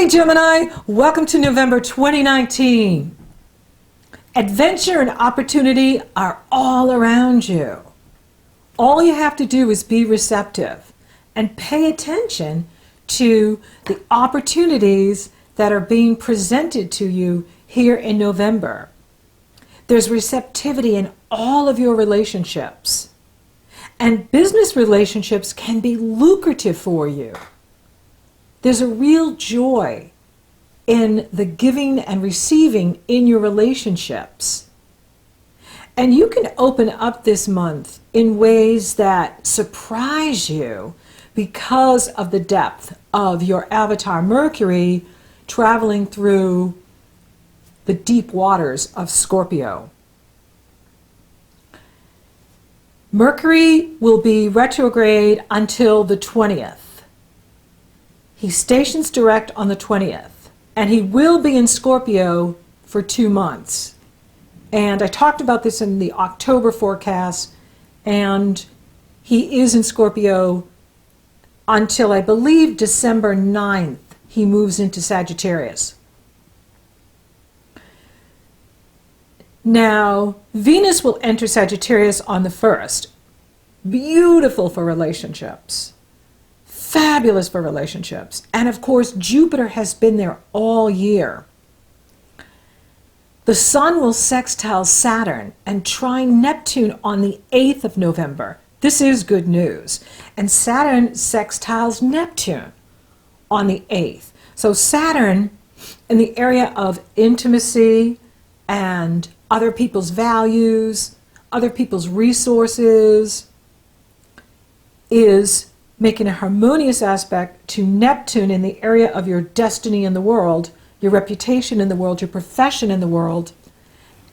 Hey Gemini, welcome to November 2019. Adventure and opportunity are all around you. All you have to do is be receptive and pay attention to the opportunities that are being presented to you here in November. There's receptivity in all of your relationships, and business relationships can be lucrative for you. There's a real joy in the giving and receiving in your relationships. And you can open up this month in ways that surprise you because of the depth of your avatar Mercury traveling through the deep waters of Scorpio. Mercury will be retrograde until the 20th. He stations direct on the 20th, and he will be in Scorpio for 2 months. And I talked about this in the October forecast, and he is in Scorpio until I believe December 9th. He moves into Sagittarius. Now, Venus will enter Sagittarius on the 1st. Beautiful for relationships. Fabulous for relationships. And of course, Jupiter has been there all year. The Sun will sextile Saturn and trine Neptune on the 8th of November. This is good news. And Saturn sextiles Neptune on the 8th. So Saturn, in the area of intimacy and other people's values, other people's resources, is making a harmonious aspect to Neptune in the area of your destiny in the world, your reputation in the world, your profession in the world,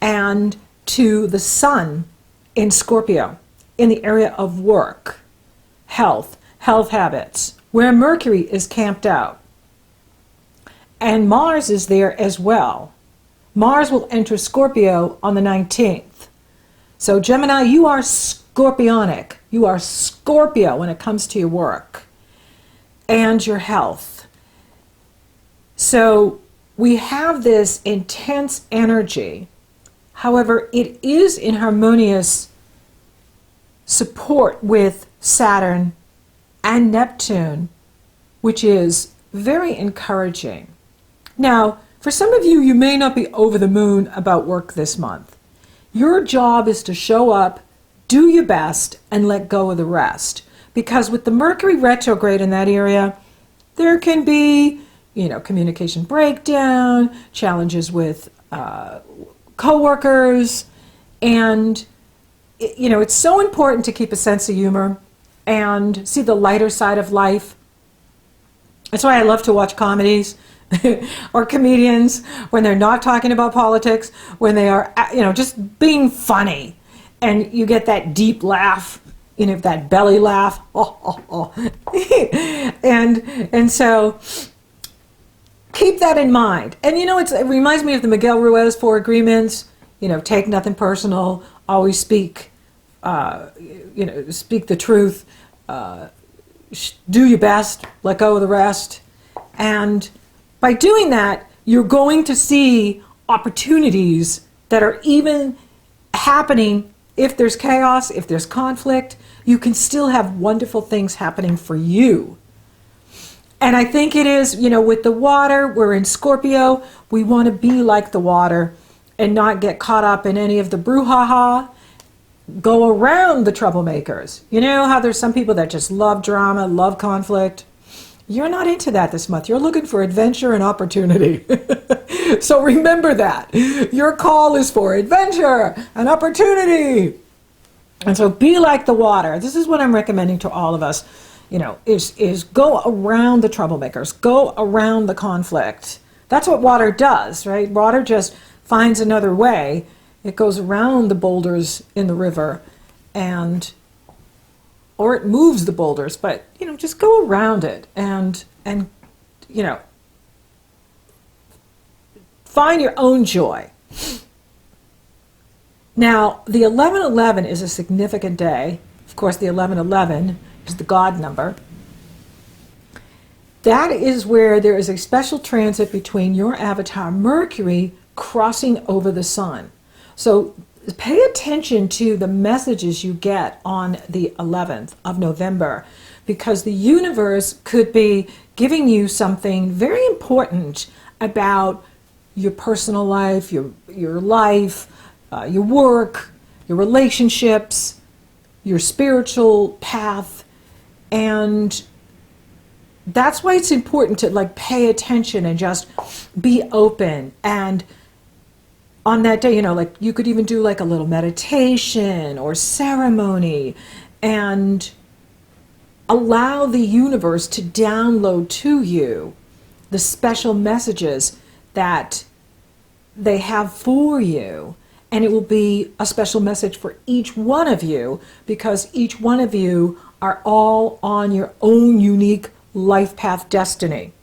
and to the Sun in Scorpio in the area of work, health habits, where Mercury is camped out. And Mars is there as well. Mars will enter Scorpio on the 19th. So Gemini, you are Scorpionic. You are Scorpio when it comes to your work and your health. So we have this intense energy. However, it is in harmonious support with Saturn and Neptune, which is very encouraging. Now, for some of you, you may not be over the moon about work this month. Your job is to show up, do your best, and let go of the rest. Because with the Mercury retrograde in that area, there can be, communication breakdown, challenges with coworkers, and it's so important to keep a sense of humor and see the lighter side of life. That's why I love to watch comedies or comedians when they're not talking about politics, when they are, just being funny. And you get that deep laugh, that belly laugh. And so keep that in mind. And it reminds me of the Miguel Ruiz 4 agreements. Take nothing personal, always speak the truth, do your best, let go of the rest. And by doing that, you're going to see opportunities that are even happening. If there's chaos, if there's conflict, you can still have wonderful things happening for you. And I think it is, with the water, we're in Scorpio, we want to be like the water and not get caught up in any of the brouhaha. Go around the troublemakers. You know how there's some people that just love drama, love conflict? You're not into that this month. You're looking for adventure and opportunity. So remember that. Your call is for adventure and opportunity. And so be like the water. This is what I'm recommending to all of us, is go around the troublemakers. Go around the conflict. That's what water does, right? Water just finds another way. It goes around the boulders in the river or it moves the boulders, but just go around it and find your own joy. Now, the 1111 is a significant day. Of course, the 1111 is the God number. that is where there is a special transit between your avatar Mercury crossing over the sun. So pay attention to the messages you get on the 11th of November, because the universe could be giving you something very important about your personal life, your life, your work, your relationships, your spiritual path. And that's why it's important to like pay attention and just be open. And on that day, you know, like you could even do like a little meditation or ceremony and allow the universe to download to you the special messages that they have for you. And it will be a special message for each one of you, because each one of you are all on your own unique life path destiny.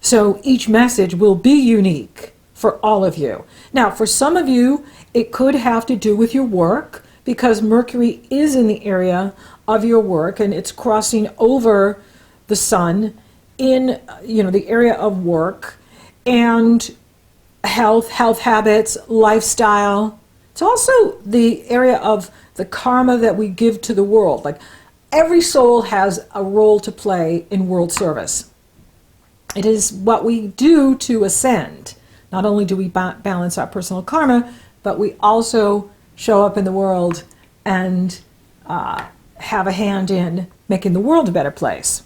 So each message will be unique for all of you. Now, for some of you, it could have to do with your work, because Mercury is in the area of your work and it's crossing over the sun in, you know, the area of work and health habits, lifestyle. It's also the area of the karma that we give to the world. Like every soul has a role to play in world service. It is what we do to ascend. Not only do we balance our personal karma, but we also show up in the world and have a hand in making the world a better place.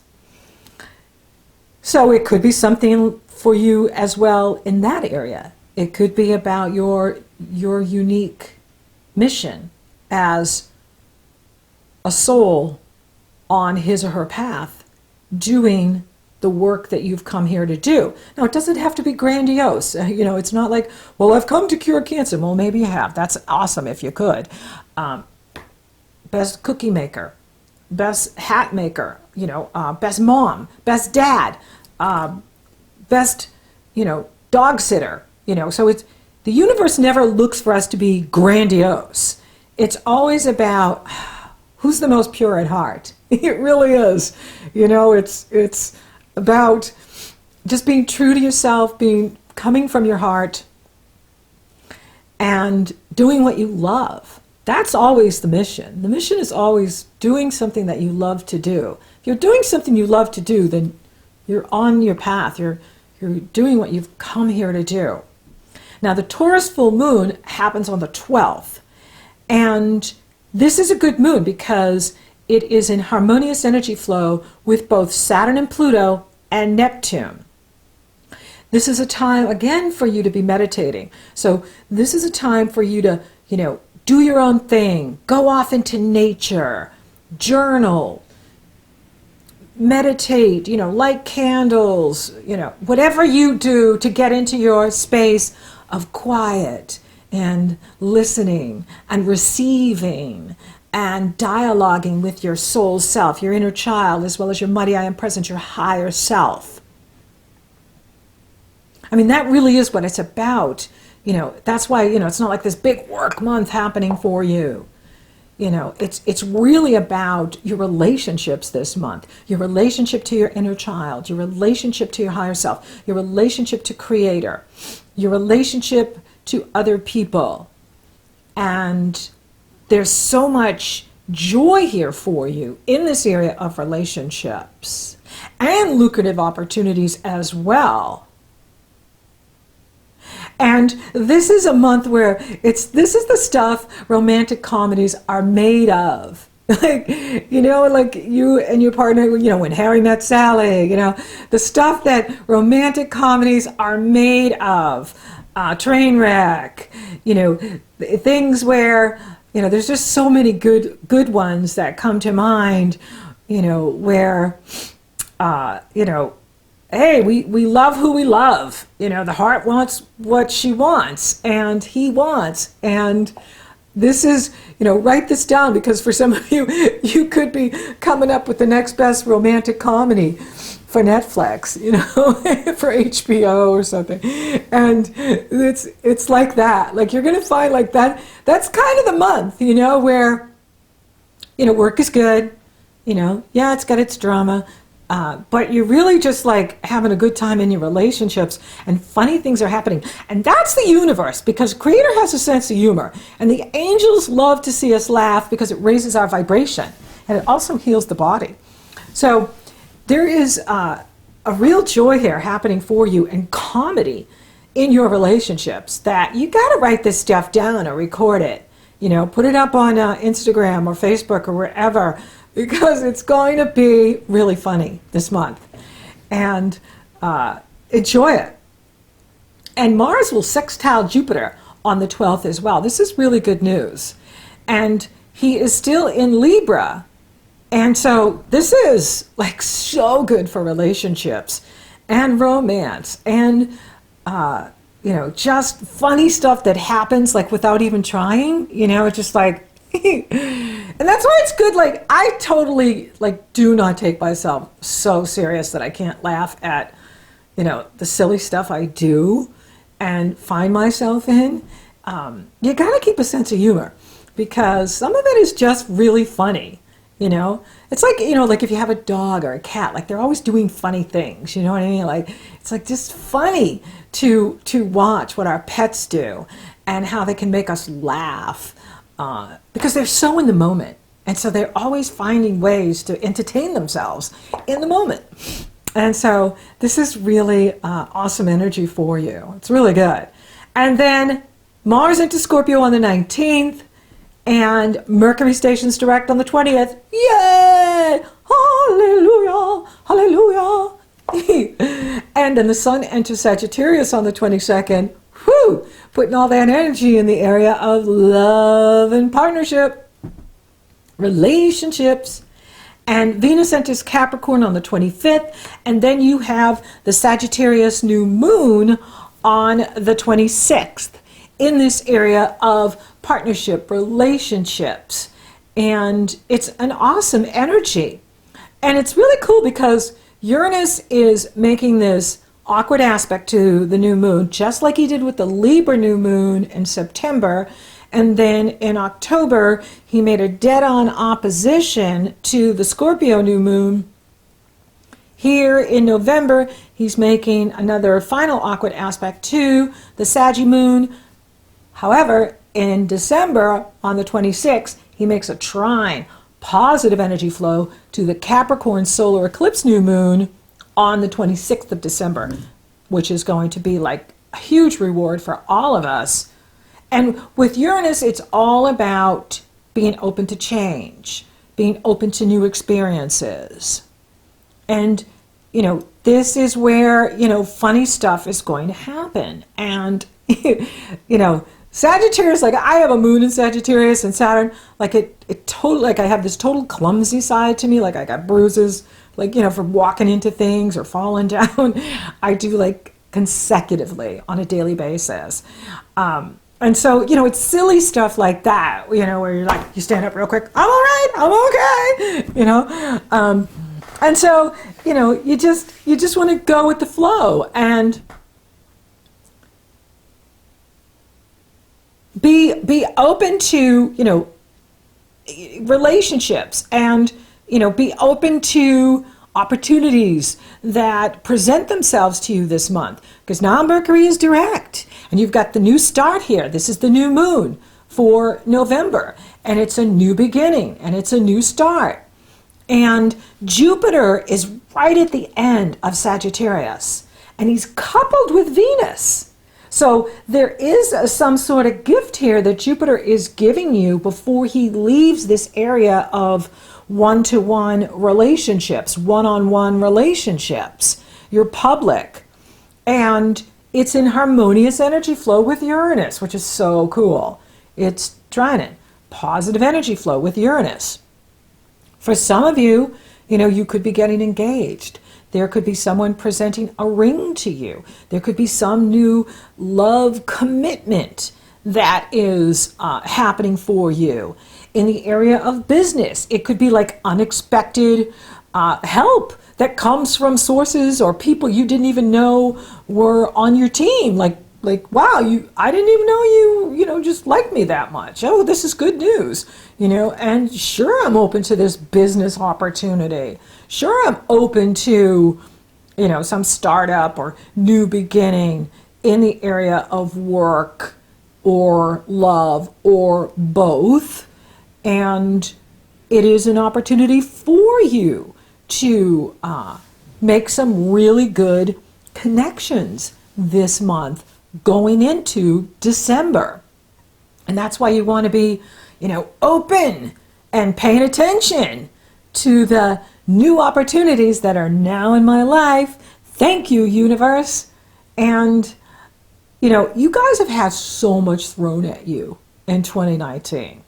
So it could be something for you as well in that area. It could be about your unique mission as a soul on his or her path doing the work that you've come here to do. Now, it doesn't have to be grandiose. You know, it's not like, well, I've come to cure cancer. Well, maybe you have. That's awesome if you could. Best cookie maker, best hat maker, you know, best mom, best dad, best, you know, dog sitter, you know. So it's, the universe never looks for us to be grandiose. It's always about who's the most pure at heart. It really is. You know, it's about just being true to yourself, coming from your heart and doing what you love. That's always the mission. The mission is always doing something that you love to do. If you're doing something you love to do, then you're on your path. You're doing what you've come here to do. Now, the Taurus full moon happens on the 12th. And this is a good moon because it is in harmonious energy flow with both Saturn and Pluto and Neptune. This is a time, again, for you to be meditating. So this is a time for you to, you know, do your own thing, go off into nature, journal, meditate, you know, light candles, you know, whatever you do to get into your space of quiet and listening and receiving and dialoguing with your soul self, your inner child, as well as your mighty I am present, your higher self. I mean, that really is what it's about. You know, that's why, you know, it's not like this big work month happening for you. You know, it's really about your relationships this month, your relationship to your inner child, your relationship to your higher self, your relationship to Creator, your relationship to other people. And there's so much joy here for you in this area of relationships and lucrative opportunities as well. And this is a month where this is the stuff romantic comedies are made of. Like, you know, like you and your partner, you know, When Harry Met Sally, you know, the stuff that romantic comedies are made of. Trainwreck, you know, things where, you know, there's just so many good ones that come to mind, you know, where, you know, hey, we love who we love. You know, the heart wants what she wants and he wants. And this is, you know, write this down, because for some of you, you could be coming up with the next best romantic comedy for Netflix, you know, for HBO or something. And it's like that. Like, you're going to find like that. That's kind of the month, you know, where, you know, work is good. You know, yeah, it's got its drama. But you're really just like having a good time in your relationships, and funny things are happening. And that's the universe, because Creator has a sense of humor. And the angels love to see us laugh because it raises our vibration. And it also heals the body. So there is a real joy here happening for you, and comedy in your relationships, that you got to write this stuff down or record it. Put it up on Instagram or Facebook or wherever, because it's going to be really funny this month. And enjoy it. And Mars will sextile Jupiter on the 12th as well. This is really good news. And he is still in Libra. And so this is like so good for relationships and romance and, just funny stuff that happens like without even trying, it's just like, and that's why it's good. Like, I totally do not take myself so serious that I can't laugh at, the silly stuff I do and find myself in. You got to keep a sense of humor, because some of it is just really funny. It's like, like if you have a dog or a cat, like they're always doing funny things, you know what I mean? Like, it's like just funny to watch what our pets do and how they can make us laugh, because they're so in the moment. And so they're always finding ways to entertain themselves in the moment. And so this is really awesome energy for you. It's really good. And then Mars into Scorpio on the 19th. And Mercury stations direct on the 20th. Yay! Hallelujah! Hallelujah! And then the Sun enters Sagittarius on the 22nd. Whew! Putting all that energy in the area of love and partnership, relationships. And Venus enters Capricorn on the 25th. And then you have the Sagittarius new moon on the 26th. In this area of partnership, relationships. And it's an awesome energy. And it's really cool because Uranus is making this awkward aspect to the new moon, just like he did with the Libra new moon in September. And then in October, he made a dead-on opposition to the Scorpio new moon. Here in November, he's making another final awkward aspect to the Saggy moon. However, in December, on the 26th, he makes a trine, positive energy flow, to the Capricorn solar eclipse new moon on the 26th of December, which is going to be like a huge reward for all of us. And with Uranus, it's all about being open to change, being open to new experiences. And, this is where, funny stuff is going to happen. And, Sagittarius, like I have a moon in Sagittarius and Saturn, like it totally, like I have this total clumsy side to me, like I got bruises, like, from walking into things or falling down. I do like consecutively on a daily basis. And so, it's silly stuff like that, where you're like, you stand up real quick, I'm all right, I'm okay, and so, you just want to go with the flow and be open to, relationships, and, be open to opportunities that present themselves to you this month. Because now Mercury is direct, and you've got the new start here. This is the new moon for November, and it's a new beginning, and it's a new start. And Jupiter is right at the end of Sagittarius, and he's coupled with Venus. So there is some sort of gift here that Jupiter is giving you before he leaves this area of one-to-one relationships, one-on-one relationships. You're public. And it's in harmonious energy flow with Uranus, which is so cool. It's trine, positive energy flow with Uranus. For some of you, you could be getting engaged. There could be someone presenting a ring to you. There could be some new love commitment that is happening for you. In the area of business, it could be like unexpected help that comes from sources or people you didn't even know were on your team. Like wow, I didn't even know you just liked me that much. Oh, this is good news, and sure, I'm open to this business opportunity. Sure, I'm open to, some startup or new beginning in the area of work or love or both. And it is an opportunity for you to make some really good connections this month going into December. And that's why you want to be, open and paying attention to the new opportunities that are now in my life. Thank you, universe. And, you guys have had so much thrown at you in 2019.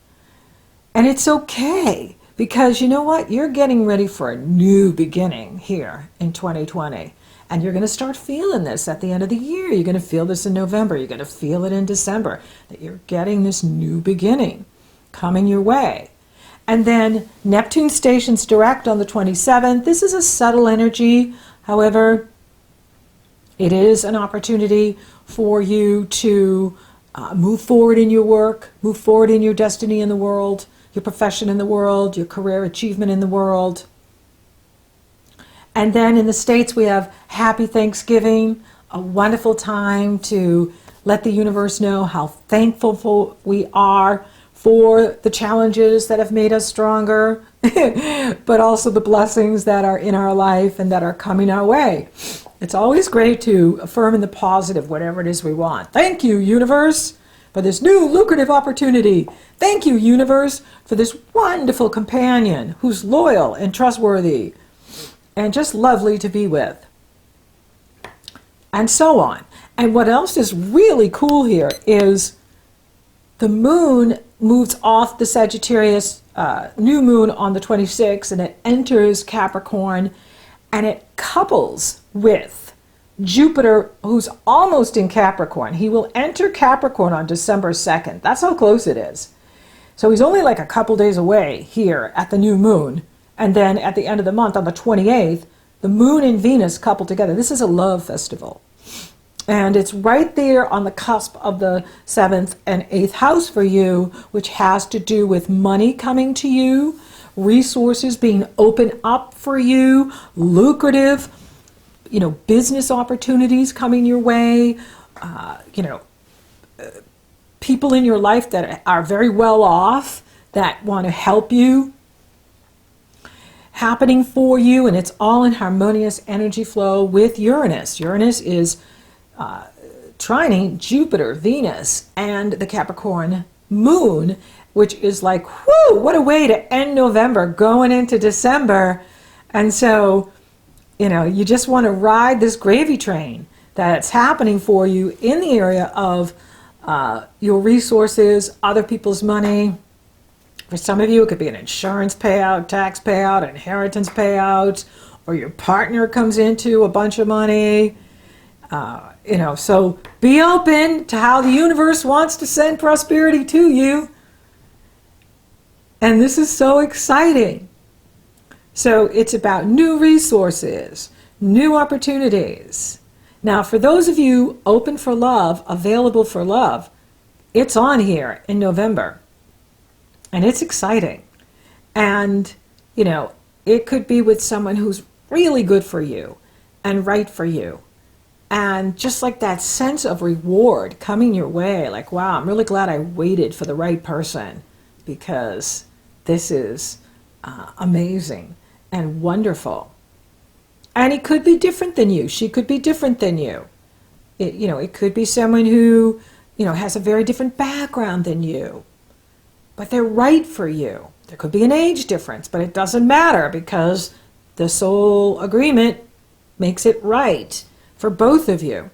And it's okay, because you know what? You're getting ready for a new beginning here in 2020. And you're going to start feeling this at the end of the year. You're going to feel this in November. You're going to feel it in December, that you're getting this new beginning coming your way. And then Neptune stations direct on the 27th. This is a subtle energy. However, it is an opportunity for you to move forward in your work, move forward in your destiny in the world, your profession in the world, your career achievement in the world. And then in the States, we have Happy Thanksgiving, a wonderful time to let the universe know how thankful we are for the challenges that have made us stronger, but also the blessings that are in our life and that are coming our way. It's always great to affirm in the positive whatever it is we want. Thank you, universe, for this new lucrative opportunity. Thank you, universe, for this wonderful companion who's loyal and trustworthy and just lovely to be with. And so on. And what else is really cool here is the moon moves off the Sagittarius new moon on the 26th, and it enters Capricorn, and it couples with Jupiter, who's almost in Capricorn. He will enter Capricorn on December 2nd. That's how close it is. So he's only like a couple days away here at the new moon. And then at the end of the month, on the 28th, the moon and Venus couple together. This is a love festival. And it's right there on the cusp of the 7th and 8th house for you, which has to do with money coming to you, resources being opened up for you, lucrative, business opportunities coming your way, people in your life that are very well off that want to help you happening for you, and it's all in harmonious energy flow with Uranus. Uranus is trining Jupiter, Venus, and the Capricorn moon, which is like, whoo, what a way to end November going into December. And so, you just want to ride this gravy train that's happening for you in the area of your resources, other people's money. For some of you, it could be an insurance payout, tax payout, inheritance payout, or your partner comes into a bunch of money. So be open to how the universe wants to send prosperity to you. And this is so exciting. So it's about new resources, new opportunities. Now, for those of you open for love, available for love, it's on here in November. And it's exciting. And, it could be with someone who's really good for you and right for you. And just like that sense of reward coming your way, like, wow, I'm really glad I waited for the right person, because this is amazing and wonderful. And it could be different than you. She could be different than you. It could be someone who, has a very different background than you, but they're right for you. There could be an age difference, but it doesn't matter, because the soul agreement makes it right for both of you.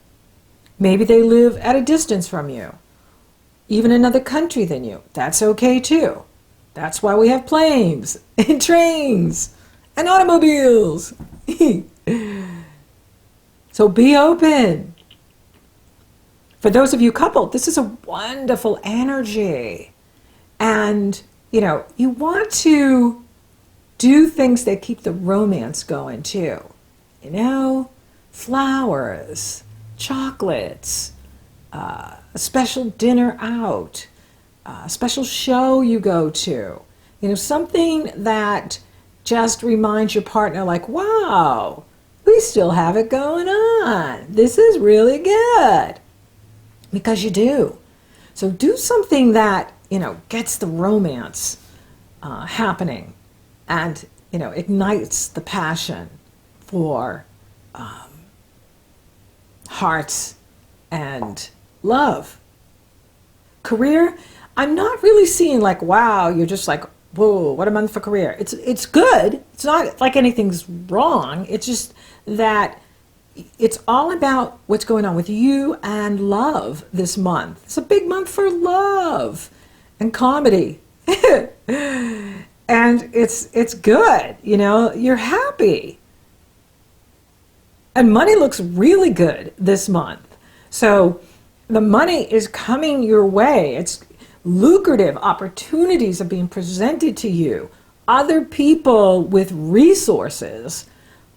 Maybe they live at a distance from you, even another country than you. That's okay too. That's why we have planes and trains and automobiles. So be open. For those of you coupled, this is a wonderful energy. And, you want to do things that keep the romance going too. Flowers, chocolates, a special dinner out, a special show you go to. Something that just reminds your partner like, wow, we still have it going on. This is really good. Because you do. So do something that, gets the romance happening and, ignites the passion for hearts and love. Career, I'm not really seeing like, wow, you're just like, whoa, what a month for career. It's good. It's not like anything's wrong. It's just that it's all about what's going on with you and love this month. It's a big month for love and comedy. And it's good, you're happy. And money looks really good this month. So the money is coming your way. It's lucrative opportunities are being presented to you. Other people with resources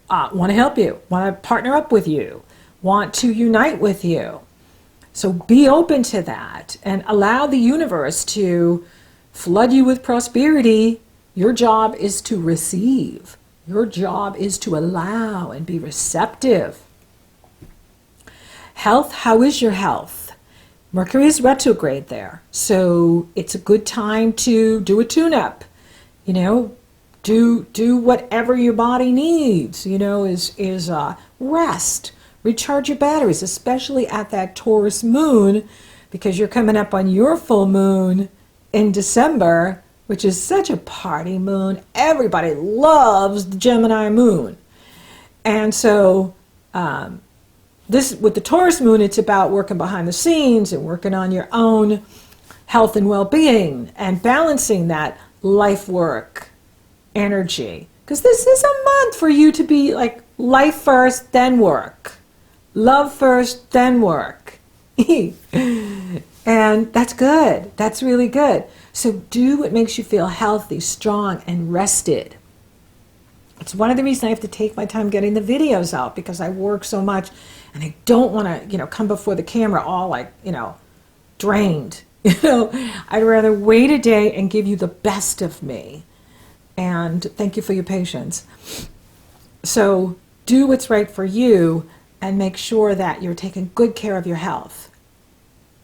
want to help you, want to partner up with you, want to unite with you. So be open to that and allow the universe to flood you with prosperity. Your job is to receive. Your job is to allow and be receptive. Health, how is your health? Mercury is retrograde there, so it's a good time to do a tune-up. Do whatever your body needs. Is rest, recharge your batteries, especially at that Taurus moon, because you're coming up on your full moon in December, which is such a party moon. Everybody loves the Gemini moon. And so this with the Taurus moon, it's about working behind the scenes and working on your own health and well-being and balancing that life work energy. Because this is a month for you to be like life first, then work. Love first, then work. And that's good. That's really good. So do what makes you feel healthy, strong, and rested. It's one of the reasons I have to take my time getting the videos out, because I work so much and I don't want to, come before the camera all like, drained. I'd rather wait a day and give you the best of me. And thank you for your patience. So do what's right for you and make sure that you're taking good care of your health.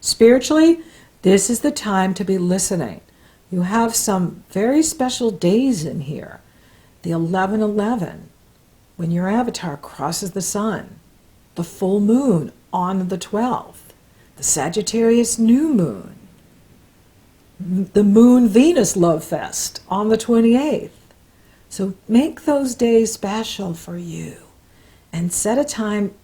Spiritually, this is the time to be listening. You have some very special days in here. The 11/11, when your avatar crosses the sun. The full moon on the 12th. The Sagittarius new moon. The Moon-Venus Love Fest on the 28th. So make those days special for you. And set a time,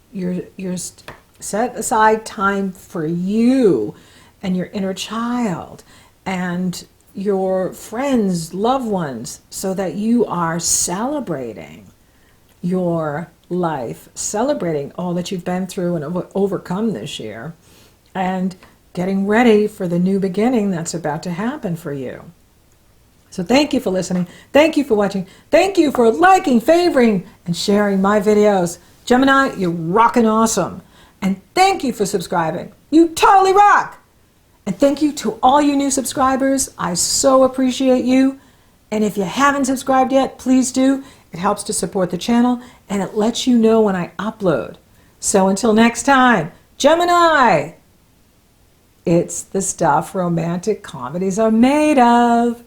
set aside time for you and your inner child and your friends, loved ones, so that you are celebrating your life, celebrating all that you've been through and overcome this year, and getting ready for the new beginning that's about to happen for you. So thank you for listening. Thank you for watching. Thank you for liking, favoring, and sharing my videos. Gemini, you're rocking awesome. And thank you for subscribing. You totally rock. And thank you to all you new subscribers. I so appreciate you. And if you haven't subscribed yet, please do. It helps to support the channel and it lets you know when I upload. So until next time, Gemini, it's the stuff romantic comedies are made of.